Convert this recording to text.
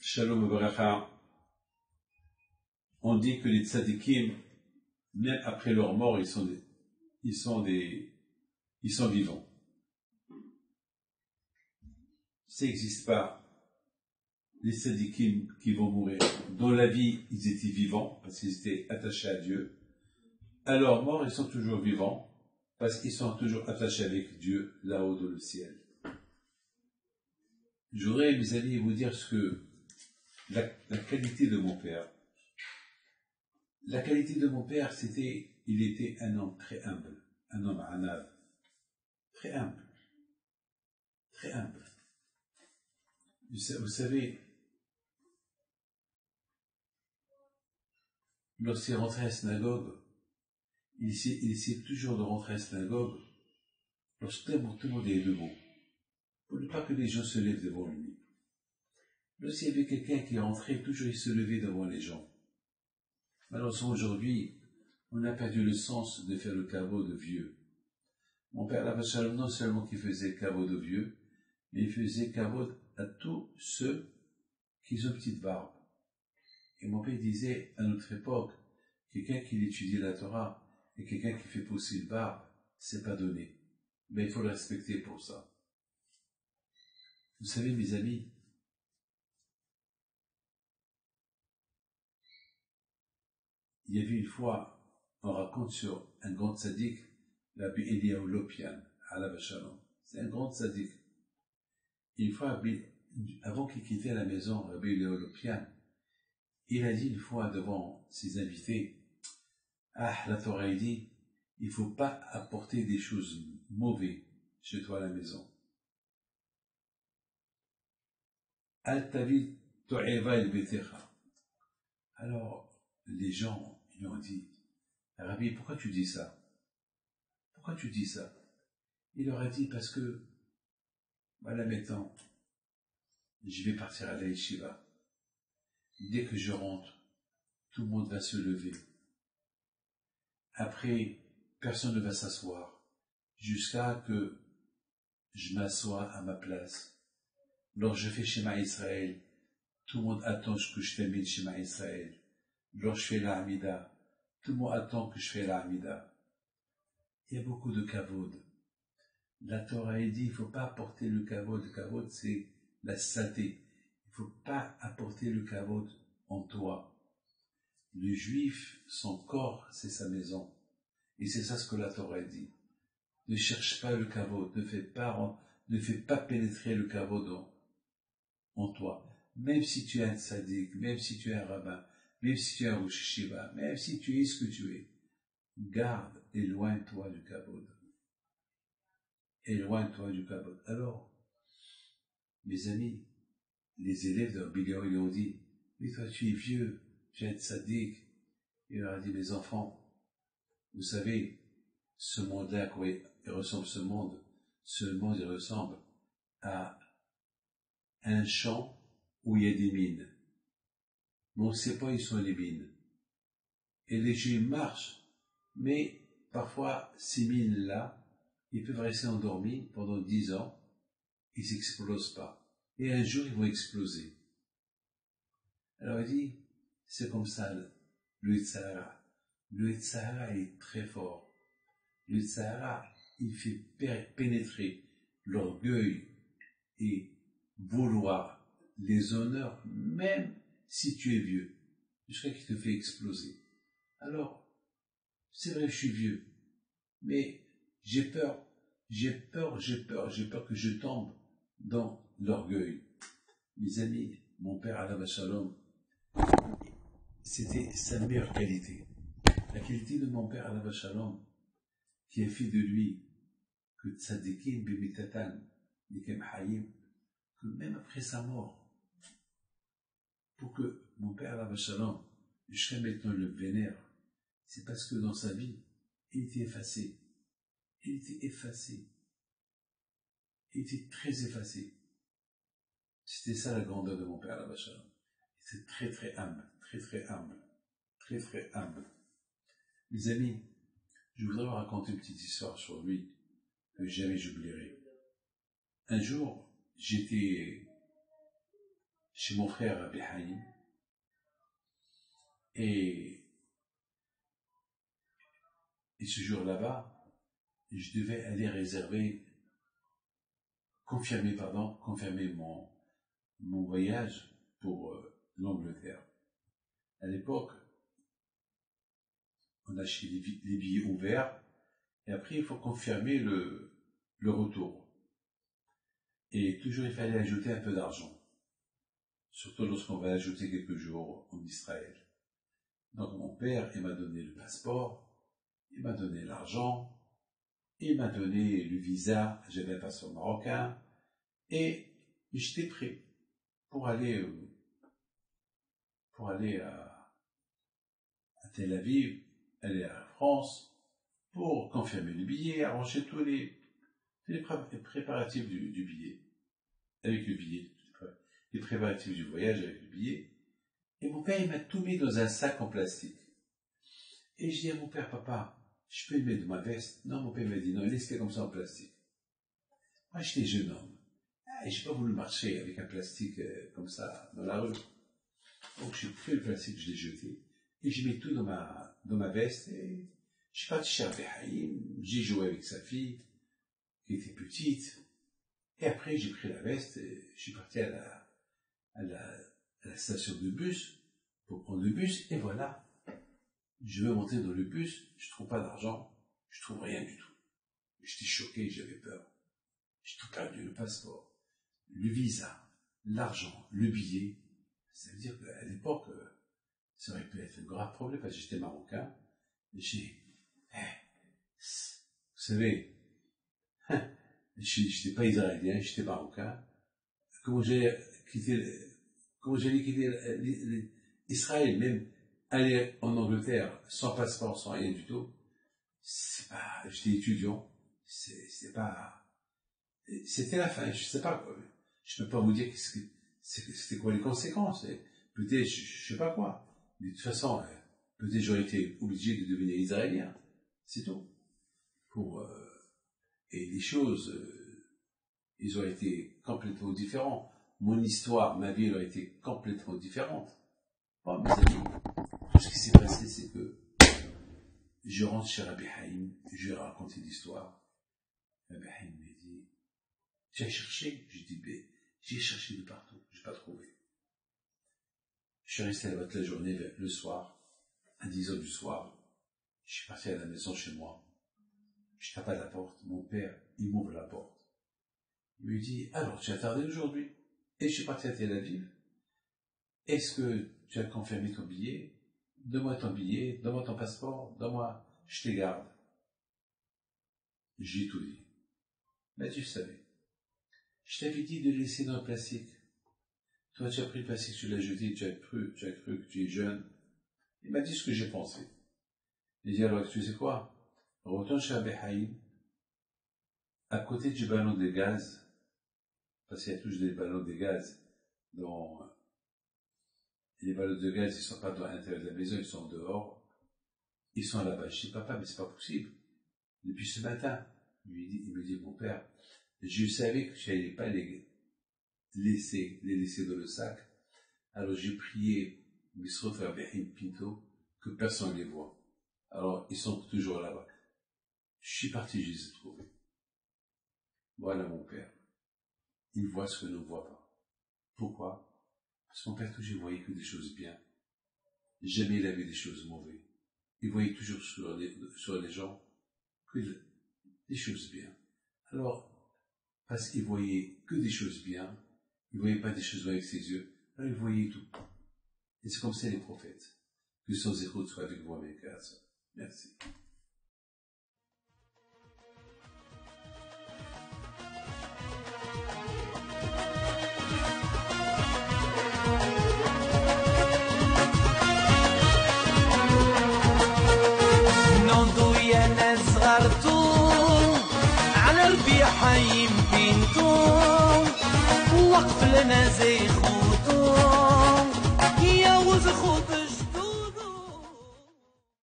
Shalom Abracha. On dit que les tzadikim, même après leur mort, ils sont vivants. Ça n'existe pas. Les tzadikim qui vont mourir. Dans la vie, ils étaient vivants parce qu'ils étaient attachés à Dieu. À leur mort, ils sont toujours vivants parce qu'ils sont toujours attachés avec Dieu là-haut dans le ciel. Je voudrais, mes amis, vous dire la qualité de mon père. La qualité de mon père, il était un homme très humble, un homme anav, très humble, très humble. Vous savez, lorsqu'il rentrait à la synagogue, il essayait toujours de rentrer à la synagogue lorsque tout le monde est debout, pour ne pas que les gens se lèvent devant lui. Lorsqu'il y avait quelqu'un qui rentrait, toujours il se levait devant les gens. Malheureusement, aujourd'hui, on a perdu le sens de faire le caveau de vieux. Mon père Alav Shalom, non seulement qu'il faisait caveau de vieux, mais il faisait caveau à tous ceux qui ont une petite barbe. Et mon père disait, à notre époque, quelqu'un qui étudie la Torah et quelqu'un qui fait pousser une barbe, c'est pas donné. Mais il faut le respecter pour ça. Vous savez, mes amis, il y avait une fois, on raconte sur un grand tzaddik, Rabbi Eliyahu Lopian, Alav Shalom. C'est un grand tzaddik. Une fois, avant qu'il quittait la maison, Rabbi Eliyahu Lopian, il a dit une fois devant ses invités, la Torah dit, il ne faut pas apporter des choses mauvaises chez toi à la maison. Al tavi to'eva el betecha. Alors, les gens, ils lui ont dit, Rabbi, pourquoi tu dis ça? Pourquoi tu dis ça? Il leur a dit, parce que, voilà maintenant, je vais partir à la yeshiva. Dès que je rentre, tout le monde va se lever. Après, personne ne va s'asseoir, jusqu'à que je m'assoie à ma place. Lorsque je fais Shema Israël, tout le monde attend que je termine Shema Israël. Lorsque je fais la Hamida, tout le monde attend que je fais la Hamida. Il y a beaucoup de kavod. La Torah dit, il ne faut pas apporter le kavod. Le kavod, c'est la saleté. Il ne faut pas apporter le kavod en toi. Le juif, son corps, c'est sa maison. Et c'est ça ce que la Torah dit. Ne cherche pas le kavod, ne fais pas pénétrer le kavod en toi. Même si tu es un tzaddik, même si tu es un rabbin, même si tu es un rosh yeshiva, même si tu es ce que tu es, garde, éloigne-toi du kavod. Éloigne-toi du kavod. Alors, mes amis, les élèves de Rabbi Eliyahu, ils ont dit, mais toi tu es vieux, tu es un tzaddik. Il leur a dit, mes enfants, vous savez, ce monde-là, il ressemble ce monde il ressemble à un champ où il y a des mines. Mais on ne sait pas où sont les mines. Et les juifs marchent, mais parfois, ces mines-là, ils peuvent rester endormis pendant 10 ans, ils n'explosent pas. Et un jour, ils vont exploser. Alors il dit, c'est comme ça, le Yitzhara. Le Yitzhara est très fort. Le Yitzhara, il fait pénétrer l'orgueil et vouloir les honneurs, même si tu es vieux, jusqu'à qu'il te fait exploser. Alors, c'est vrai, je suis vieux, mais j'ai peur que je tombe dans l'orgueil. Mes amis, mon père Alav Shalom, c'était sa meilleure qualité. La qualité de mon père Alav Shalom, qui a fait de lui que tzadikim bimitatan, nikem hayim, que même après sa mort, pour que mon père Alav Shalom, jusqu'à maintenant le vénère, c'est parce que dans sa vie, il était effacé. Il était effacé. Il était très effacé. C'était ça la grandeur de mon père Alav Shalom. Il était très très humble, très très humble, très très humble. Mes amis, je voudrais vous raconter une petite histoire sur lui que jamais j'oublierai. Un jour, j'étais chez mon frère Rabbi Haïm. Et ce jour là-bas, je devais aller confirmer mon voyage pour l'Angleterre. À l'époque, on achetait les billets ouverts, et après il faut confirmer le retour. Et toujours il fallait ajouter un peu d'argent, surtout lorsqu'on va ajouter quelques jours en Israël. Donc mon père, il m'a donné le passeport, il m'a donné l'argent, il m'a donné le visa, j'avais un passeport marocain, et j'étais prêt pour aller à Tel Aviv, aller à France, pour confirmer le billet, arranger tous les préparatifs du billet, avec le billet, les préparatifs du voyage avec le billet. Et mon père, il m'a tout mis dans un sac en plastique. Et je dis à mon père, papa, je peux le mettre dans ma veste? Non, mon père m'a dit, non, laisse-le comme ça en plastique. Moi, j'étais jeune homme. Et j'ai pas voulu marcher avec un plastique comme ça dans la rue. Donc, j'ai pris le plastique, je l'ai jeté. Et j'ai mis tout dans ma veste. Et je suis parti chez Rabbi Haïm. J'ai joué avec sa fille, qui était petite. Et après, j'ai pris la veste et je suis parti à la station de bus pour prendre le bus. Et voilà. Je veux monter dans le bus. Je trouve pas d'argent. Je trouve rien du tout. J'étais choqué, j'avais peur. J'ai tout perdu, le passeport, le visa, l'argent, le billet. Ça veut dire qu'à l'époque, ça aurait pu être un grave problème parce que j'étais marocain. Et vous savez, j'étais pas israélien, j'étais marocain. Comment j'allais quitter Israël, même aller en Angleterre sans passeport, sans rien du tout. J'étais étudiant, c'était la fin, je sais pas quoi. Je peux pas vous dire c'était quoi les conséquences. Peut-être, je sais pas quoi. Mais de toute façon, peut-être j'aurais été obligé de devenir israélien. C'est tout. Et les choses, ils auraient été complètement différents. Mon histoire, ma vie aurait été complètement différente. Bon, mes amis, tout ce qui s'est passé, c'est que je rentre chez Rabbi Haïm, je lui ai raconté l'histoire. Rabbi Haïm m'a dit, tu as cherché? J'ai dit, j'ai cherché de partout, j'ai pas trouvé. Je suis resté là-bas toute la journée, le soir, à 10h du soir. Je suis parti à la maison chez moi. Je tape à la porte, mon père, il m'ouvre la porte. Il me dit, alors, tu as tardé aujourd'hui? Et je suis parti à Tel Aviv. Est-ce que tu as confirmé ton billet? Donne-moi ton billet, donne-moi ton passeport, donne-moi, je te garde. J'ai tout dit. Mais tu savais. Je t'avais dit de laisser dans le plastique. Toi, tu as pris le plastique, tu l'as jeté, tu as cru que tu es jeune. Il m'a dit ce que j'ai pensé. Il dit alors, tu sais quoi? Retourne chez Rabbi Haïm, à côté du ballon de gaz, parce qu'il y a toujours des ballons de gaz les ballons de gaz, ils sont pas dans l'intérieur de la maison, ils sont dehors. Ils sont là-bas. Je dis, papa, mais c'est pas possible. Depuis ce matin, il me dit, mon père, je savais que tu n'allais pas les laisser dans le sac. Alors j'ai prié, Misrot Rabbi Haïm Pinto, que personne ne les voit. Alors, ils sont toujours là-bas. Je suis parti, je les ai trouvés. Voilà mon père. Il voit ce que nous ne voit pas. Pourquoi? Parce que mon père toujours voyait que des choses bien. Jamais il avait des choses mauvaises. Il voyait toujours sur les gens que des choses bien. Alors, parce qu'il voyait que des choses bien, il ne voyait pas des choses bien avec ses yeux, alors il voyait tout. Et c'est comme ça les prophètes. Que son écoute soit avec vous, mes frères. Merci. على ربي حي بنتو وقف لنا زي